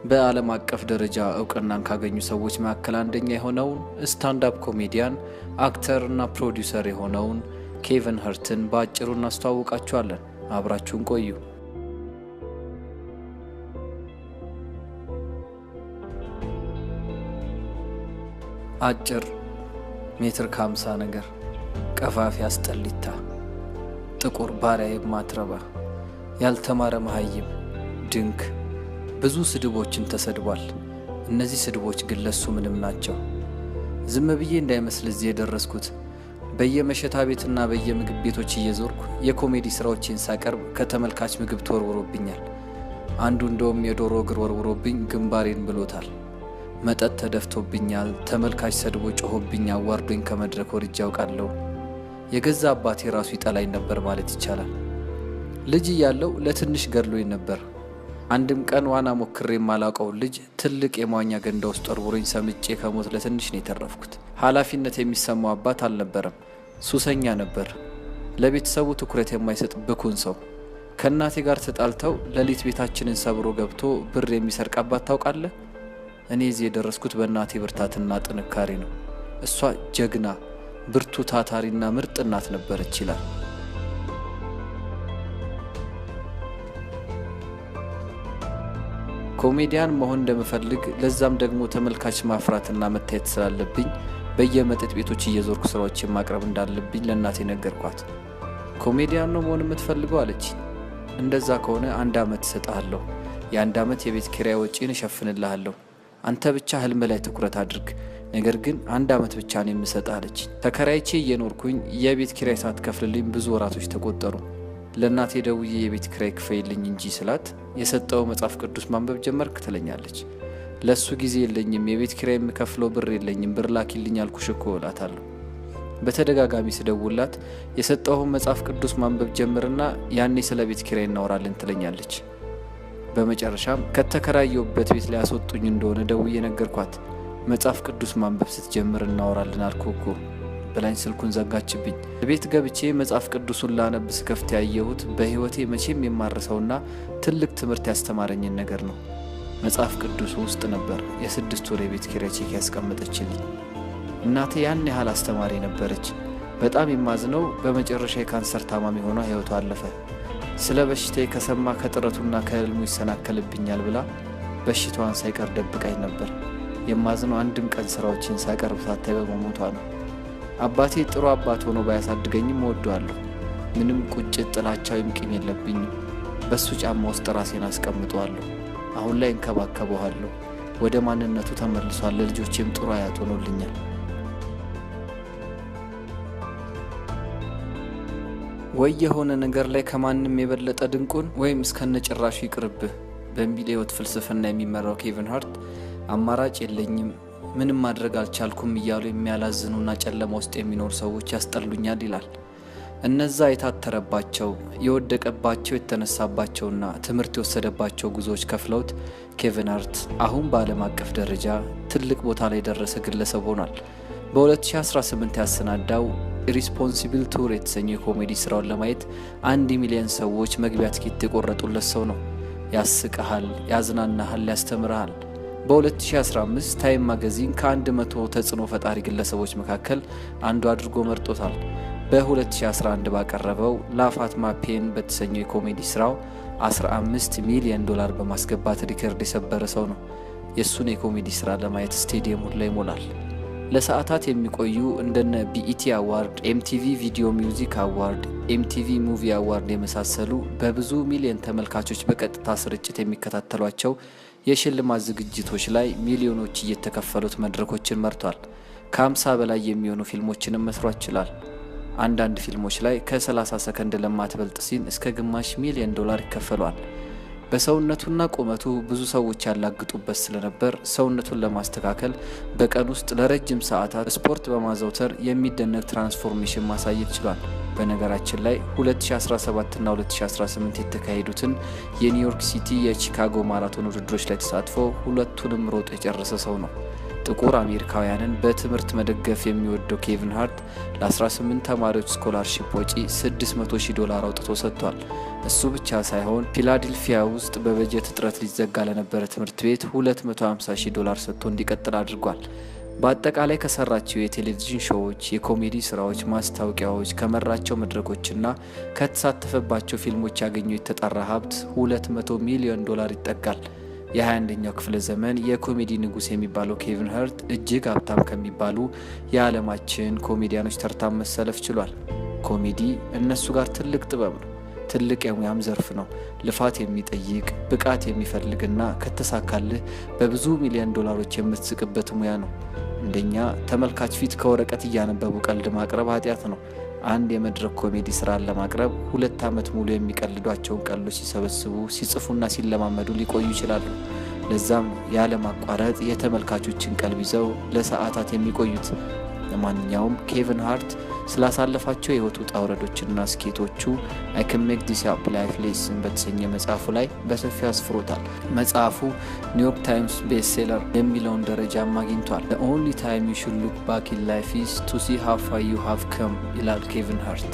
በዓለም አቀፍ ደረጃ እውቅናን ካገኙ ሰዎች መካከል አንደኛ የሆነውን ስታንዳፕ ኮሜዲያን አክተር እና ፕሮዲውሰር የሆነውን ኬቪን ሃርትን በአጭሩ እናስተዋውቃችኋለን። አብራችሁን ቆዩ። አጭር፣ ሜትር ከ50 ነገር፣ ቀፋፊ አስጠሊታ፣ ጥቁር ባሪያ የማትረባ ያልተማረ መሃይም፣ ድንክ ብዙ ስድቦችን ተሰድቧል። እነዚህ ስድቦች ግን ለሱ ምንም ናቸው። ዝም ብዬ እንዳይመስል እዚህ የደረስኩት በየመሸታ ቤትና በየምግብ ቤቶች እየዞርኩ የኮሜዲ ስራዎችን ሳቀርብ ከተመልካች ምግብ ተወርውሮብኛል። አንዱ እንደውም የዶሮ እግር ወርውሮብኝ ግንባሬን ብሎታል። መጠጥ ተደፍቶብኛል። ተመልካች ሰድቦ ጮሆብኝ አዋርዶኝ ከመድረክ ወርጄ አውቃለሁ። የገዛ አባቴ ራሱ ይጠላኝ ነበር ማለት ይቻላል። ልጅ እያለሁ ለትንሽ ገድሎኝ ነበር። አንድም ቀን ዋና ሞክሬ የማላውቀውን ልጅ ትልቅ የመዋኛ ገንዳ ውስጥ ወርውሮኝ ሰምጬ ከሞት ለትንሽ ነው የተረፍኩት። ኃላፊነት የሚሰማው አባት አልነበረም። ሱሰኛ ነበር። ለቤተሰቡ ትኩረት የማይሰጥ ብኩን ሰው። ከእናቴ ጋር ተጣልተው ሌሊት ቤታችንን ሰብሮ ገብቶ ብር የሚሰርቅ አባት ታውቃለህ? እኔ እዚህ የደረስኩት በእናቴ ብርታትና ጥንካሬ ነው። እሷ ጀግና፣ ብርቱ፣ ታታሪና ምርጥ እናት ነበረች ይላል። ኮሜዲያን መሆን እንደምፈልግ ለዛም ደግሞ ተመልካች ማፍራትና መታየት ስላለብኝ በየመጠጥ ቤቶች እየዞርኩ ስራዎችን ማቅረብ እንዳለብኝ ለእናቴ ነገርኳት። ኮሜዲያን ነው መሆን የምትፈልገው አለች። እንደዛ ከሆነ 1 ዓመት እሰጥሃለሁ። የ1 ዓመት የቤት ኪራይ ወጪን እሸፍንልሃለሁ። አንተ ብቻ ህልም ላይ ትኩረት አድርግ። ነገር ግን 1 ዓመት ብቻ ነው የምሰጥህ አለች። ተከራይቼ እየኖርኩኝ የቤት ኪራይ ሳትከፍልልኝ ብዙ ወራቶች ተቆጠሩ። ለእናቴ ደውዬ የቤት ኪራይ ክፈይልኝ እንጂ ስላት የሰጠው መጽሐፍ ቅዱስ ማንበብ ጀመርክ ትለኛለች። ለሱ ጊዜ የለኝም፣ የቤት ኪራይ የምከፍለው ብር የለኝም፣ ብር ላኪልኝ አልኩሽ እኮ እላታለሁ። በተደጋጋሚ ስደውላት የሰጠውን መጽሐፍ ቅዱስ ማንበብ ጀምርና ያኔ ስለ ቤት ኪራይ እናወራለን ትለኛለች። በመጨረሻም ከተከራየውበት ቤት ላይ ያስወጡኝ እንደሆነ ደውዬ ነገርኳት። መጽሐፍ ቅዱስ ማንበብ ስትጀምር እናወራለን አልኩ እኮ ብላኝ ስልኩን ዘጋችብኝ። ቤት ገብቼ መጽሐፍ ቅዱሱን ላነብ ስከፍት ያየሁት በህይወቴ መቼም የማረሰውና ትልቅ ትምህርት ያስተማረኝን ነገር ነው። መጽሐፍ ቅዱሱ ውስጥ ነበር የ6 ወር የቤት ኪራይ ቼክ ያስቀመጠችልኝ። እናቴ ያን ያህል አስተማሪ ነበረች። በጣም የማዝነው በመጨረሻ የካንሰር ታማሚ ሆኗ ህይወቷ አለፈ። ስለ በሽታዬ ከሰማ ከጥረቱና ከህልሙ ይሰናከልብኛል ብላ በሽታዋን ሳይቀር ደብቃኝ ነበር። የማዝነው አንድም ቀን ስራዎችን ሳቀርብ ሳታይ በመሞቷ ነው። አባቴ ጥሩ አባት ሆኖ ባያሳድገኝም እወደዋለሁ። ምንም ቁጭት፣ ጥላቻ ወይም ቂም የለብኝም። በሱ ጫማ ውስጥ ራሴን አስቀምጠዋለሁ። አሁን ላይ እንከባከበዋለሁ። ወደ ማንነቱ ተመልሷል። ለልጆቼም ጥሩ አያት ሆኖልኛል። ወይ የሆነ ነገር ላይ ከማንም የበለጠ ድንቁን ወይም እስከነጭራሹ ይቅርብህ በሚል የህይወት ፍልስፍና የሚመራው ኬቪን ሃርት አማራጭ የለኝም፣ ምንም ማድረግ አልቻልኩም እያሉ የሚያላዝኑና ጨለማ ውስጥ የሚኖሩ ሰዎች ያስጠሉኛል ይላል። እነዛ የታተረባቸው፣ የወደቀባቸው፣ የተነሳባቸውና ትምህርት የወሰደባቸው ጉዞዎች ከፍለውት ኬቪን ሃርት አሁን በዓለም አቀፍ ደረጃ ትልቅ ቦታ ላይ የደረሰ ግለሰብ ሆኗል። በ2018 ያሰናዳው ኢሪስፖንሲብል ቱር የተሰኘው የኮሜዲ ስራውን ለማየት 1 ሚሊዮን ሰዎች መግቢያ ትኬት የቆረጡለት ሰው ነው። ያስቀሃል፣ ያዝናናሃል፣ ያስተምርሃል። በ2015 ታይም ማጋዚን ከ100 ተጽዕኖ ፈጣሪ ግለሰቦች መካከል አንዱ አድርጎ መርጦታል። በ2011 ባቀረበው ላፋት ማፔን በተሰኘው የኮሜዲ ስራው $15 ሚሊዮን በማስገባት ሪከርድ የሰበረ ሰው ነው። የሱን የኮሜዲ ስራ ለማየት ስቴዲየም ሁሉ ይሞላል። ለሰዓታት የሚቆዩ እንደነ ቢኢቲ አዋርድ፣ ኤምቲቪ ቪዲዮ ሚውዚክ አዋርድ፣ ኤምቲቪ ሙቪ አዋርድ የመሳሰሉ በብዙ ሚሊዮን ተመልካቾች በቀጥታ ስርጭት የሚከታተሏቸው የሽልማት ዝግጅቶች ላይ ሚሊዮኖች እየተከፈሉት መድረኮችን መርቷል። ከ50 በላይ የሚሆኑ ፊልሞችንም መስራት ይችላል። አንዳንድ ፊልሞች ላይ ከ30 ሰከንድ ለማትበልጥ ሲን እስከ $500,000 ይከፈሏል። በሰውነቱና ቁመቱ ብዙ ሰዎች ያላግጡበት ስለነበር ሰውነቱን ለማስተካከል በቀን ውስጥ ለረጅም ሰዓታት ስፖርት በማዘውተር የሚደነቅ ትራንስፎርሜሽን ማሳየት ችሏል። በነገራችን ላይ 2017 እና 2018 የተካሄዱትን የኒውዮርክ ሲቲ፣ የቺካጎ ማራቶን ውድድሮች ላይ ተሳትፎ ሁለቱንም ሮጦ የጨረሰ ሰው ነው። ጥቁር አሜሪካውያንን በትምህርት መደገፍ የሚወደው ኬቪን ሃርት ለ18 ተማሪዎች ስኮላርሺፕ ወጪ $600,000 አውጥቶ ሰጥቷል። እሱ ብቻ ሳይሆን ፊላዴልፊያ ውስጥ በበጀት እጥረት ሊዘጋ ለነበረ ትምህርት ቤት $250,000 ሰጥቶ እንዲቀጥል አድርጓል። በአጠቃላይ ከሰራቸው የቴሌቪዥን ሾዎች፣ የኮሜዲ ስራዎች፣ ማስታወቂያዎች፣ ከመራቸው መድረኮችና ከተሳተፈባቸው ፊልሞች ያገኘው የተጣራ ሀብት $200 ሚሊዮን ይጠጋል። የ21ኛው ክፍለ ዘመን የኮሜዲ ንጉስ የሚባለው ኬቪን ሃርት እጅግ ሀብታም ከሚባሉ የዓለማችን ኮሜዲያኖች ተርታ መሰለፍ ችሏል። ኮሜዲ እነሱ ጋር ትልቅ ጥበብ ነው። ትልቅ የሙያም ዘርፍ ነው። ልፋት የሚጠይቅ ብቃት የሚፈልግና ከተሳካልህ በብዙ ሚሊዮን ዶላሮች የምትስቅበት ሙያ ነው። እንደኛ ተመልካች ፊት ከወረቀት እያነበቡ ቀልድ ማቅረብ ኃጢአት ነው። አንድ የመድረክ ኮሜዲ ስራን ለማቅረብ 2 ዓመት ሙሉ የሚቀልዷቸውን ቀልዶች ሲሰበስቡ ሲጽፉና ሲለማመዱ ሊቆዩ ይችላሉ። ለዛም ያለማቋረጥ የተመልካቾችን ቀልብ ይዘው ለሰዓታት የሚቆዩት። ለማንኛውም ኬቪን ሃርት ስላሳለፋቸው የህይወት ውጣ ውረዶችና ስኬቶቹ አይ ካን ሜክ ዲስ አፕ ላይፍ ሌሰን በተሰኘ መጽሐፉ ላይ በሰፊው አስፍሮታል። መጽሐፉ ኒውዮርክ ታይምስ ቤስት ሴለር የሚለውን ደረጃም አግኝቷል። The only time you should look back in life is to see how far you have come ይላል ኬቪን ሃርት።